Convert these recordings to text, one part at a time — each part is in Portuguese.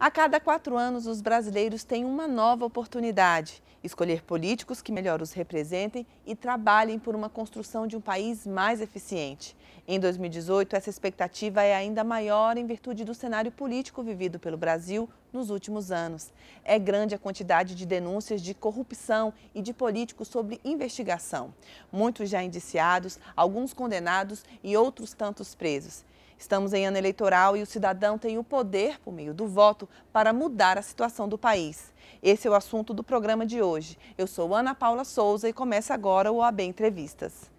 A cada 4 anos, os brasileiros têm uma nova oportunidade: escolher políticos que melhor os representem e trabalhem por uma construção de um país mais eficiente. Em 2018, essa expectativa é ainda maior em virtude do cenário político vivido pelo Brasil nos últimos anos. É grande a quantidade de denúncias de corrupção e de políticos sob investigação. Muitos já indiciados, alguns condenados e outros tantos presos. Estamos em ano eleitoral e o cidadão tem o poder, por meio do voto, para mudar a situação do país. Esse é o assunto do programa de hoje. Eu sou Ana Paula Souza e começa agora o OAB Entrevistas.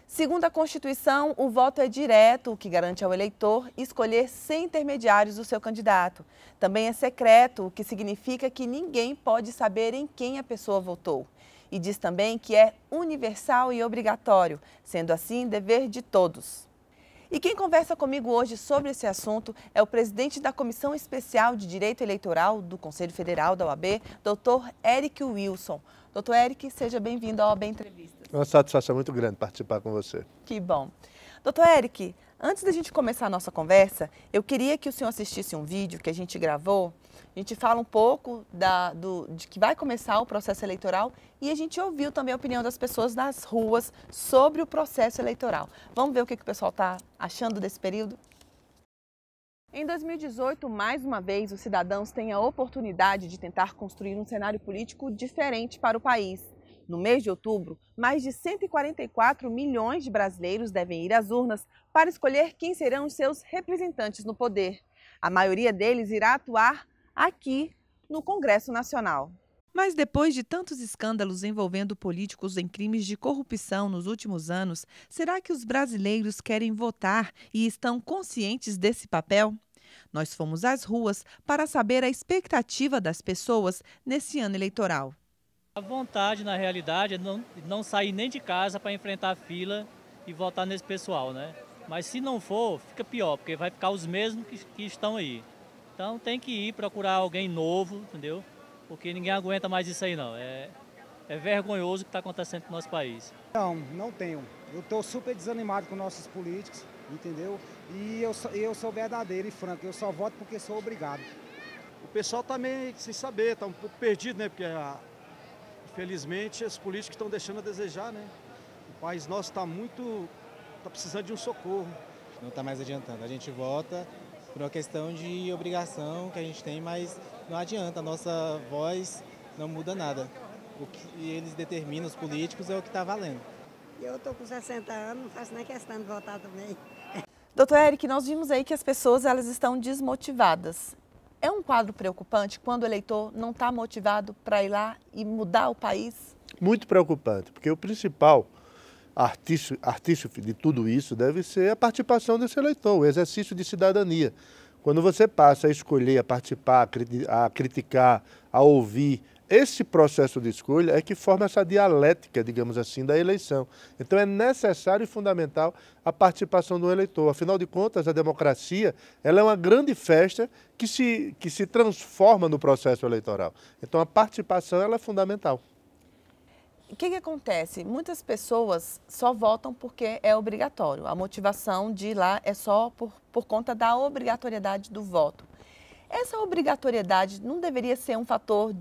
Segundo a Constituição, o voto é direto, o que garante ao eleitor escolher sem intermediários o seu candidato. Também é secreto, o que significa que ninguém pode saber em quem a pessoa votou. E diz também que é universal e obrigatório, sendo assim dever de todos. E quem conversa comigo hoje sobre esse assunto é o presidente da Comissão Especial de Direito Eleitoral do Conselho Federal da OAB, Dr. Eric Wilson. Dr. Eric, seja bem-vindo ao OAB Entrevistas. É uma satisfação muito grande participar com você. Que bom. Dr. Eric, antes da gente começar a nossa conversa, eu queria que o senhor assistisse um vídeo que a gente gravou. A gente fala um pouco de que vai começar o processo eleitoral e a gente ouviu também a opinião das pessoas nas ruas sobre o processo eleitoral. Vamos ver o que o pessoal está achando desse período? Em 2018, mais uma vez, os cidadãos têm a oportunidade de tentar construir um cenário político diferente para o país. No mês de outubro, mais de 144 milhões de brasileiros devem ir às urnas para escolher quem serão os seus representantes no poder. A maioria deles irá atuar aqui no Congresso Nacional. Mas depois de tantos escândalos envolvendo políticos em crimes de corrupção nos últimos anos, será que os brasileiros querem votar e estão conscientes desse papel? Nós fomos às ruas para saber a expectativa das pessoas nesse ano eleitoral. A vontade, na realidade, é não sair nem de casa para enfrentar a fila e votar nesse pessoal, né? Mas se não for, fica pior, porque vai ficar os mesmos que estão aí. Então tem que ir procurar alguém novo, entendeu? Porque ninguém aguenta mais isso aí, não. É vergonhoso o que está acontecendo com o nosso país. Não tenho. Eu estou super desanimado com nossos políticos, entendeu? E eu sou verdadeiro e franco, eu só voto porque sou obrigado. O pessoal está meio sem saber, está um pouco perdido, né? Porque, infelizmente, os políticos estão deixando a desejar, né? O país nosso está precisando de um socorro. Não está mais adiantando. A gente vota por uma questão de obrigação que a gente tem, mas não adianta, a nossa voz não muda nada. O que eles determinam, os políticos, é o que está valendo. Eu estou com 60 anos, não faço nem questão de votar também. Doutor Eric, nós vimos aí que as pessoas elas estão desmotivadas. É um quadro preocupante quando o eleitor não está motivado para ir lá e mudar o país? Muito preocupante, porque o principal artífice de tudo isso deve ser a participação desse eleitor, o exercício de cidadania. Quando você passa a escolher, a participar, a criticar, a ouvir, esse processo de escolha é que forma essa dialética, digamos assim, da eleição. Então é necessário e fundamental a participação do eleitor. Afinal de contas, a democracia ela é uma grande festa que se transforma no processo eleitoral. Então a participação ela é fundamental. O que acontece? Muitas pessoas só votam porque é obrigatório. A motivação de ir lá é só por conta da obrigatoriedade do voto. Essa obrigatoriedade não deveria ser um fator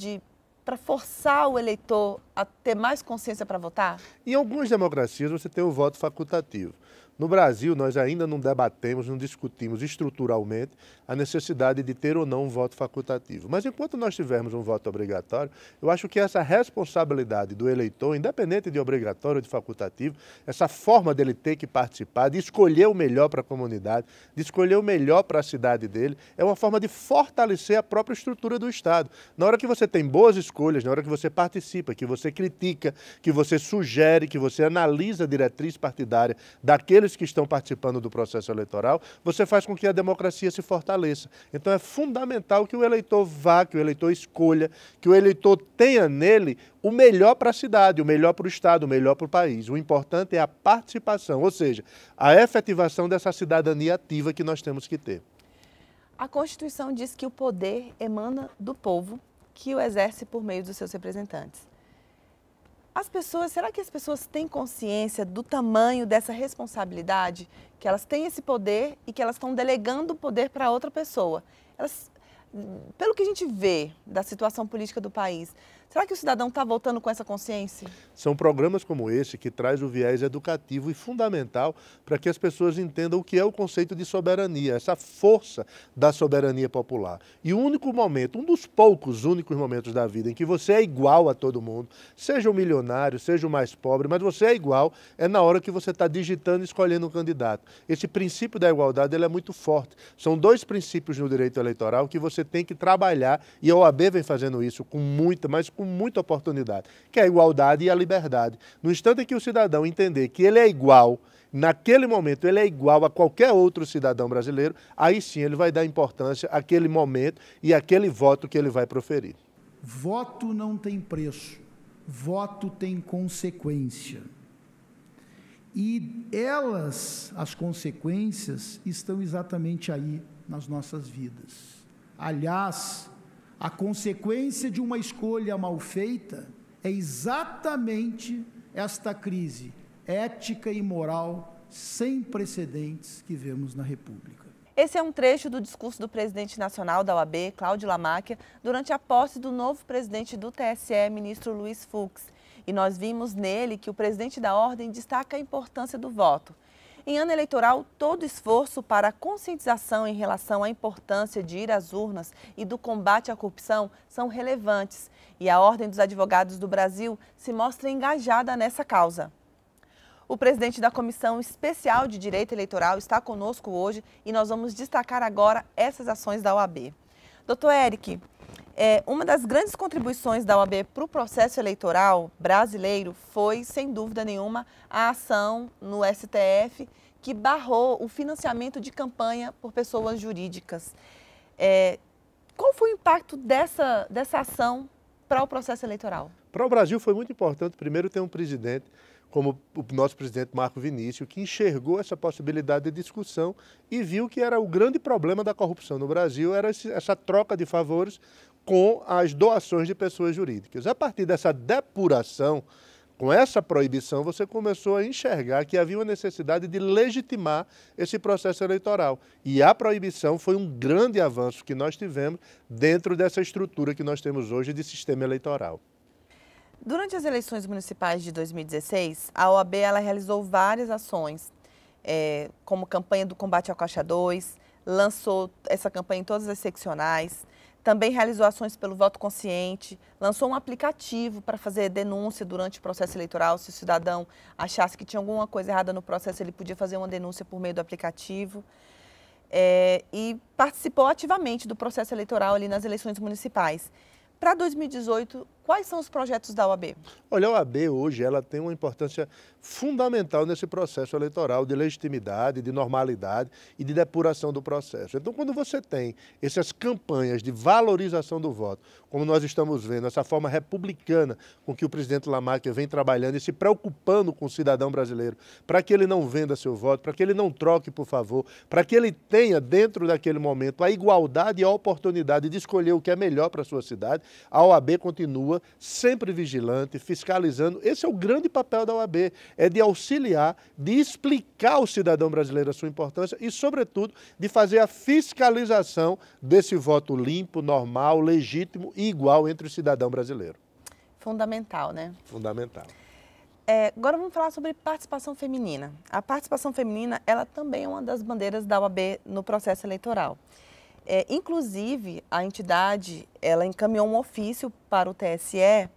para forçar o eleitor a ter mais consciência para votar? Em algumas democracias você tem o voto facultativo. No Brasil, nós ainda não debatemos, não discutimos estruturalmente a necessidade de ter ou não um voto facultativo. Mas enquanto nós tivermos um voto obrigatório, eu acho que essa responsabilidade do eleitor, independente de obrigatório ou de facultativo, essa forma dele ter que participar, de escolher o melhor para a comunidade, de escolher o melhor para a cidade dele, é uma forma de fortalecer a própria estrutura do Estado. Na hora que você tem boas escolhas, na hora que você participa, que você critica, que você sugere, que você analisa a diretriz partidária daqueles que estão participando do processo eleitoral, você faz com que a democracia se fortaleça. Então é fundamental que o eleitor vá, que o eleitor escolha, que o eleitor tenha nele o melhor para a cidade, o melhor para o Estado, o melhor para o país. O importante é a participação, ou seja, a efetivação dessa cidadania ativa que nós temos que ter. A Constituição diz que o poder emana do povo, que o exerce por meio dos seus representantes. Será que as pessoas têm consciência do tamanho dessa responsabilidade, que elas têm esse poder e que elas estão delegando o poder para outra pessoa? Pelo que a gente vê da situação política do país, será que o cidadão está voltando com essa consciência? São programas como esse que traz o viés educativo e fundamental para que as pessoas entendam o que é o conceito de soberania, essa força da soberania popular. E o único momento, um dos poucos únicos momentos da vida em que você é igual a todo mundo, seja o milionário, seja o mais pobre, mas você é igual, é na hora que você está digitando e escolhendo um candidato. Esse princípio da igualdade ele é muito forte. São dois princípios no direito eleitoral que você tem que trabalhar, e a OAB vem fazendo isso com muita oportunidade, que é a igualdade e a liberdade. No instante em que o cidadão entender que ele é igual, naquele momento ele é igual a qualquer outro cidadão brasileiro, aí sim ele vai dar importância àquele momento e àquele voto que ele vai proferir. Voto não tem preço, voto tem consequência. E as consequências, estão exatamente aí nas nossas vidas. Aliás, a consequência de uma escolha mal feita é exatamente esta crise ética e moral sem precedentes que vemos na República. Esse é um trecho do discurso do presidente nacional da OAB, Cláudio Lamáquia, durante a posse do novo presidente do TSE, ministro Luiz Fux. E nós vimos nele que o presidente da Ordem destaca a importância do voto. Em ano eleitoral, todo esforço para a conscientização em relação à importância de ir às urnas e do combate à corrupção são relevantes. E a Ordem dos Advogados do Brasil se mostra engajada nessa causa. O presidente da Comissão Especial de Direito Eleitoral está conosco hoje e nós vamos destacar agora essas ações da OAB. Doutor Eric, uma das grandes contribuições da OAB para o processo eleitoral brasileiro foi, sem dúvida nenhuma, a ação no STF que barrou o financiamento de campanha por pessoas jurídicas. Qual foi o impacto dessa ação para o processo eleitoral? Para o Brasil foi muito importante, primeiro, ter um presidente como o nosso presidente Marco Vinícius, que enxergou essa possibilidade de discussão e viu que era o grande problema da corrupção no Brasil, era essa troca de favores com as doações de pessoas jurídicas. A partir dessa depuração, com essa proibição, você começou a enxergar que havia uma necessidade de legitimar esse processo eleitoral. E a proibição foi um grande avanço que nós tivemos dentro dessa estrutura que nós temos hoje de sistema eleitoral. Durante as eleições municipais de 2016, a OAB realizou várias ações, como campanha do combate ao Caixa 2, lançou essa campanha em todas as seccionais, também realizou ações pelo voto consciente, lançou um aplicativo para fazer denúncia durante o processo eleitoral. Se o cidadão achasse que tinha alguma coisa errada no processo, ele podia fazer uma denúncia por meio do aplicativo. E participou ativamente do processo eleitoral ali nas eleições municipais. Para 2018, quais são os projetos da OAB? Olha, a OAB hoje ela tem uma importância fundamental nesse processo eleitoral de legitimidade, de normalidade e de depuração do processo. Então, quando você tem essas campanhas de valorização do voto, como nós estamos vendo, essa forma republicana com que o presidente Lamáquia vem trabalhando e se preocupando com o cidadão brasileiro, para que ele não venda seu voto, para que ele não troque por favor, para que ele tenha dentro daquele momento a igualdade e a oportunidade de escolher o que é melhor para a sua cidade, a OAB continua sempre vigilante, fiscalizando. Esse é o grande papel da OAB, é de auxiliar, de explicar ao cidadão brasileiro a sua importância e, sobretudo, de fazer a fiscalização desse voto limpo, normal, legítimo e igual entre o cidadão brasileiro. Fundamental, né? Fundamental. Agora vamos falar sobre participação feminina. A participação feminina, ela também é uma das bandeiras da OAB no processo eleitoral. Inclusive, a entidade ela encaminhou um ofício para o TSE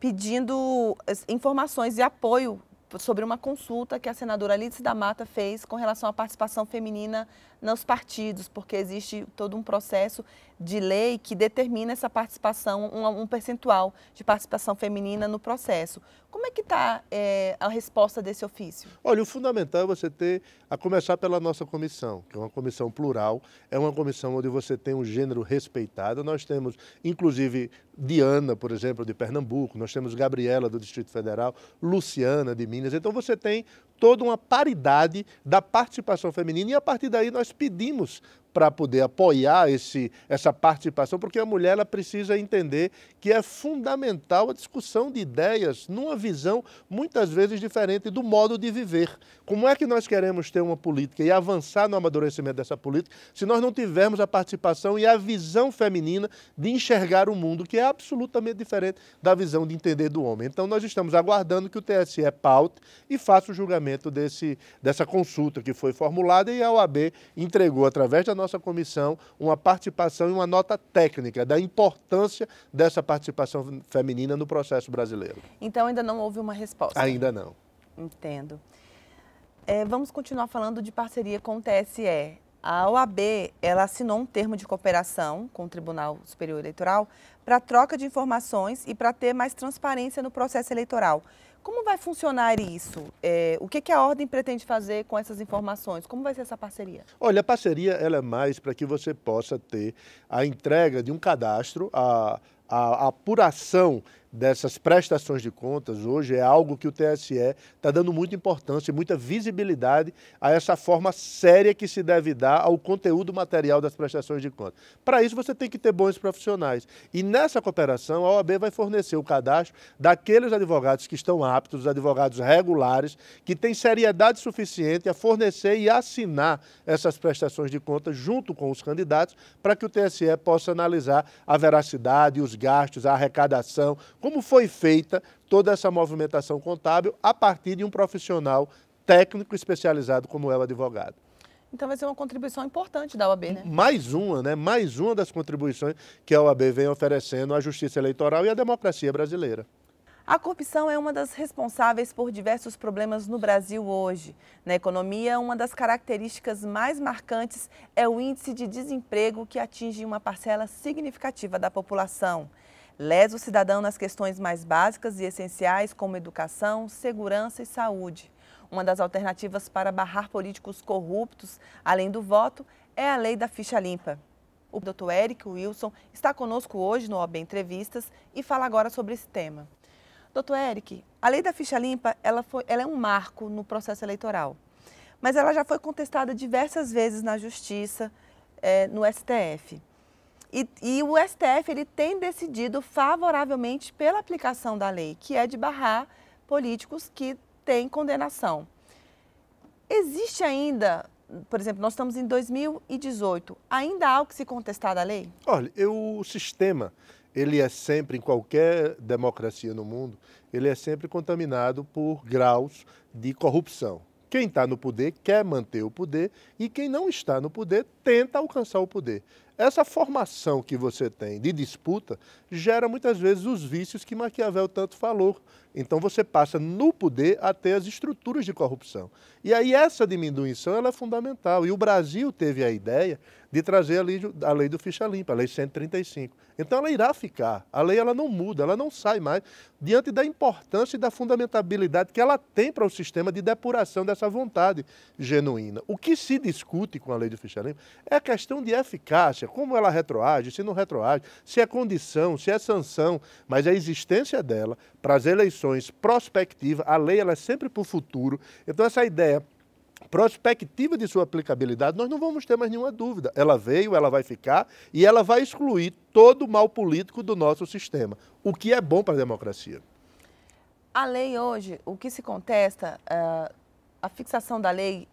pedindo informações e apoio sobre uma consulta que a senadora Lídice da Mata fez com relação à participação feminina nos partidos, porque existe todo um processo de lei que determina essa participação, um percentual de participação feminina no processo. Como é que está a resposta desse ofício? Olha, o fundamental é você ter, a começar pela nossa comissão, que é uma comissão plural, é uma comissão onde você tem um gênero respeitado. Nós temos, inclusive, Diana, por exemplo, de Pernambuco, nós temos Gabriela, do Distrito Federal, Luciana, de Minas. Então, você tem toda uma paridade da participação feminina e, a partir daí, nós pedimos para poder apoiar essa participação, porque a mulher ela precisa entender que é fundamental a discussão de ideias numa visão muitas vezes diferente do modo de viver. Como é que nós queremos ter uma política e avançar no amadurecimento dessa política se nós não tivermos a participação e a visão feminina de enxergar o mundo, que é absolutamente diferente da visão de entender do homem? Então nós estamos aguardando que o TSE paute e faça o julgamento dessa consulta que foi formulada, e a OAB entregou, através da nossa comissão, uma participação e uma nota técnica da importância dessa participação feminina no processo brasileiro. Então ainda não houve uma resposta? Ainda não. Entendo. Vamos continuar falando de parceria com o TSE. A OAB, ela assinou um termo de cooperação com o Tribunal Superior Eleitoral para troca de informações e para ter mais transparência no processo eleitoral. Como vai funcionar isso? O que a ordem pretende fazer com essas informações? Como vai ser essa parceria? Olha, a parceria ela é mais para que você possa ter a entrega de um cadastro, a apuração dessas prestações de contas hoje é algo que o TSE está dando muita importância e muita visibilidade a essa forma séria que se deve dar ao conteúdo material das prestações de contas. Para isso você tem que ter bons profissionais. E nessa cooperação a OAB vai fornecer o cadastro daqueles advogados que estão aptos, os advogados regulares, que têm seriedade suficiente a fornecer e assinar essas prestações de contas junto com os candidatos, para que o TSE possa analisar a veracidade, os gastos, a arrecadação, como foi feita toda essa movimentação contábil a partir de um profissional técnico especializado como é o advogado. Então vai ser uma contribuição importante da OAB, né? Mais uma das contribuições que a OAB vem oferecendo à justiça eleitoral e à democracia brasileira. A corrupção é uma das responsáveis por diversos problemas no Brasil hoje. Na economia, uma das características mais marcantes é o índice de desemprego, que atinge uma parcela significativa da população. Lesa o cidadão nas questões mais básicas e essenciais, como educação, segurança e saúde. Uma das alternativas para barrar políticos corruptos, além do voto, é a lei da ficha limpa. O Dr. Eric Wilson está conosco hoje no OAB Entrevistas e fala agora sobre esse tema. Dr. Eric, a lei da ficha limpa ela é um marco no processo eleitoral, mas ela já foi contestada diversas vezes na Justiça, no STF. E o STF ele tem decidido favoravelmente pela aplicação da lei, que é de barrar políticos que têm condenação. Existe ainda, por exemplo, nós estamos em 2018, ainda há algo que se contestar da lei? Olha, o sistema, ele é sempre, em qualquer democracia no mundo, ele é sempre contaminado por graus de corrupção. Quem está no poder quer manter o poder e quem não está no poder tenta alcançar o poder. Essa formação que você tem de disputa gera muitas vezes os vícios que Maquiavel tanto falou. Então você passa no poder a ter as estruturas de corrupção. E aí essa diminuição ela é fundamental. E o Brasil teve a ideia de trazer a lei do ficha limpa, a lei 135. Então ela irá ficar. A lei ela não muda, ela não sai mais, diante da importância e da fundamentabilidade que ela tem para o sistema de depuração dessa vontade genuína. O que se discute com a lei do ficha limpa é a questão de eficácia, como ela retroage, se não retroage, se é condição, se é sanção, mas a existência dela para as eleições prospectivas, a lei ela é sempre para o futuro. Então essa ideia prospectiva de sua aplicabilidade, nós não vamos ter mais nenhuma dúvida. Ela veio, ela vai ficar e ela vai excluir todo o mal político do nosso sistema, o que é bom para a democracia. A lei hoje, o que se contesta, a fixação da lei,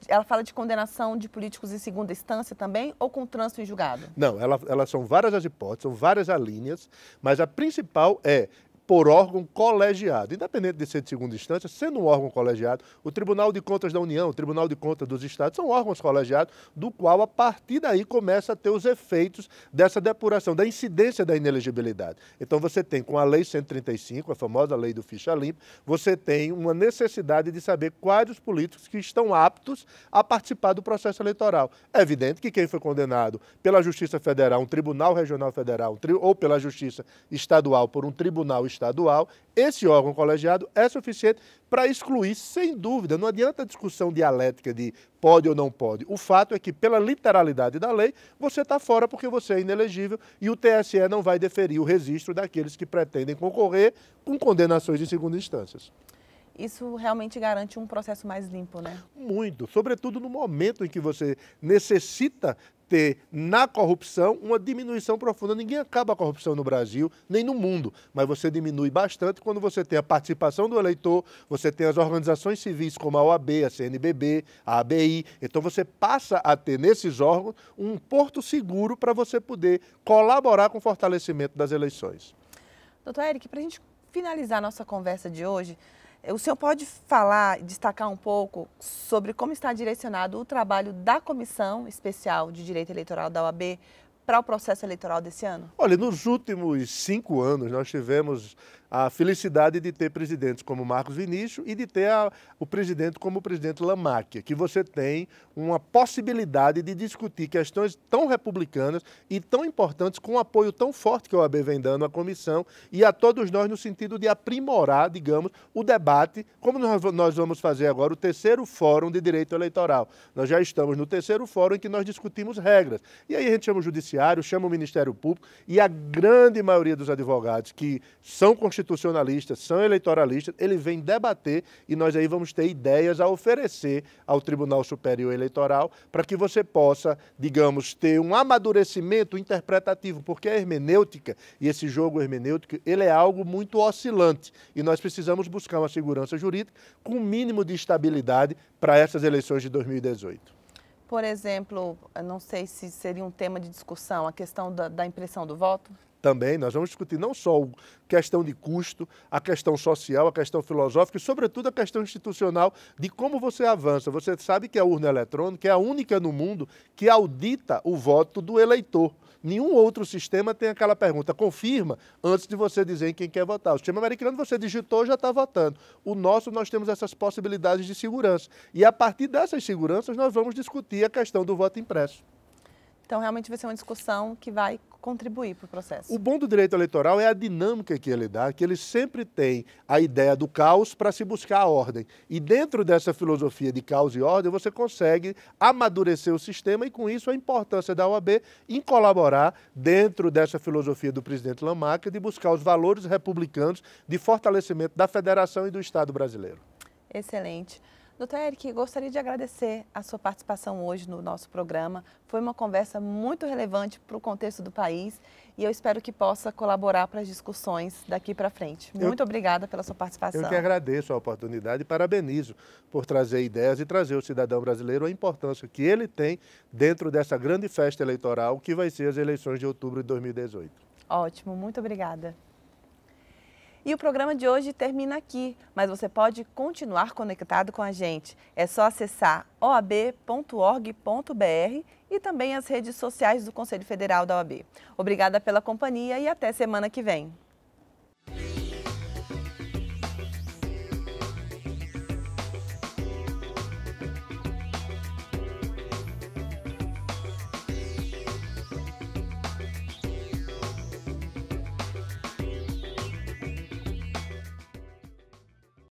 ela fala de condenação de políticos em segunda instância também ou com trânsito em julgado? Não, elas são várias as hipóteses, são várias as linhas, mas a principal é por órgão colegiado. Independente de ser de segunda instância, sendo um órgão colegiado, o Tribunal de Contas da União, o Tribunal de Contas dos Estados, são órgãos colegiados, do qual, a partir daí, começa a ter os efeitos dessa depuração, da incidência da inelegibilidade. Então, você tem, com a Lei 135, a famosa Lei do Ficha Limpa, você tem uma necessidade de saber quais os políticos que estão aptos a participar do processo eleitoral. É evidente que quem foi condenado pela Justiça Federal, um Tribunal Regional Federal, ou pela Justiça Estadual por um Tribunal Estadual, esse órgão colegiado é suficiente para excluir, sem dúvida. Não adianta a discussão dialética de pode ou não pode. O fato é que, pela literalidade da lei, você está fora porque você é inelegível e o TSE não vai deferir o registro daqueles que pretendem concorrer com condenações de segunda instância. isso realmente garante um processo mais limpo, né? Muito, sobretudo no momento em que você necessita ter na corrupção uma diminuição profunda. Ninguém acaba a corrupção no Brasil, nem no mundo, mas você diminui bastante quando você tem a participação do eleitor, você tem as organizações civis como a OAB, a CNBB, a ABI, então você passa a ter nesses órgãos um porto seguro para você poder colaborar com o fortalecimento das eleições. Doutor Eric, para a gente finalizar a nossa conversa de hoje, o senhor pode falar, destacar um pouco sobre como está direcionado o trabalho da Comissão Especial de Direito Eleitoral da OAB para o processo eleitoral desse ano? Olha, nos últimos 5 anos nós tivemos a felicidade de ter presidentes como Marcos Vinícius e de ter o presidente como o presidente Lamacchia, que você tem uma possibilidade de discutir questões tão republicanas e tão importantes com um apoio tão forte que a OAB vem dando à comissão e a todos nós no sentido de aprimorar, digamos, o debate, como nós vamos fazer agora o 3º Fórum de Direito Eleitoral. Nós já estamos no 3º Fórum em que nós discutimos regras. E aí a gente chama o Judiciário, chama o Ministério Público e a grande maioria dos advogados que são constitucionalistas, são eleitoralistas, ele vem debater e nós aí vamos ter ideias a oferecer ao Tribunal Superior Eleitoral para que você possa, digamos, ter um amadurecimento interpretativo, porque a hermenêutica e esse jogo hermenêutico, ele é algo muito oscilante e nós precisamos buscar uma segurança jurídica com um mínimo de estabilidade para essas eleições de 2018. Por exemplo, não sei se seria um tema de discussão, a questão da impressão do voto? Também nós vamos discutir não só a questão de custo, a questão social, a questão filosófica e, sobretudo, a questão institucional de como você avança. Você sabe que a urna eletrônica é a única no mundo que audita o voto do eleitor. Nenhum outro sistema tem aquela pergunta, confirma, antes de você dizer em quem quer votar. O sistema americano, você digitou, já está votando. O nosso, nós temos essas possibilidades de segurança. E, a partir dessas seguranças, nós vamos discutir a questão do voto impresso. Então, realmente vai ser uma discussão que vai contribuir para o processo. O bom do direito eleitoral é a dinâmica que ele dá, que ele sempre tem a ideia do caos para se buscar a ordem. E dentro dessa filosofia de caos e ordem, você consegue amadurecer o sistema e, com isso, a importância da OAB em colaborar dentro dessa filosofia do presidente Lamacchia de buscar os valores republicanos de fortalecimento da federação e do Estado brasileiro. Excelente. Doutor Eric, gostaria de agradecer a sua participação hoje no nosso programa. Foi uma conversa muito relevante para o contexto do país e eu espero que possa colaborar para as discussões daqui para frente. Muito obrigada pela sua participação. Eu que agradeço a oportunidade e parabenizo por trazer ideias e trazer ao cidadão brasileiro a importância que ele tem dentro dessa grande festa eleitoral que vai ser as eleições de outubro de 2018. Ótimo, muito obrigada. E o programa de hoje termina aqui, mas você pode continuar conectado com a gente. É só acessar oab.org.br e também as redes sociais do Conselho Federal da OAB. Obrigada pela companhia e até semana que vem.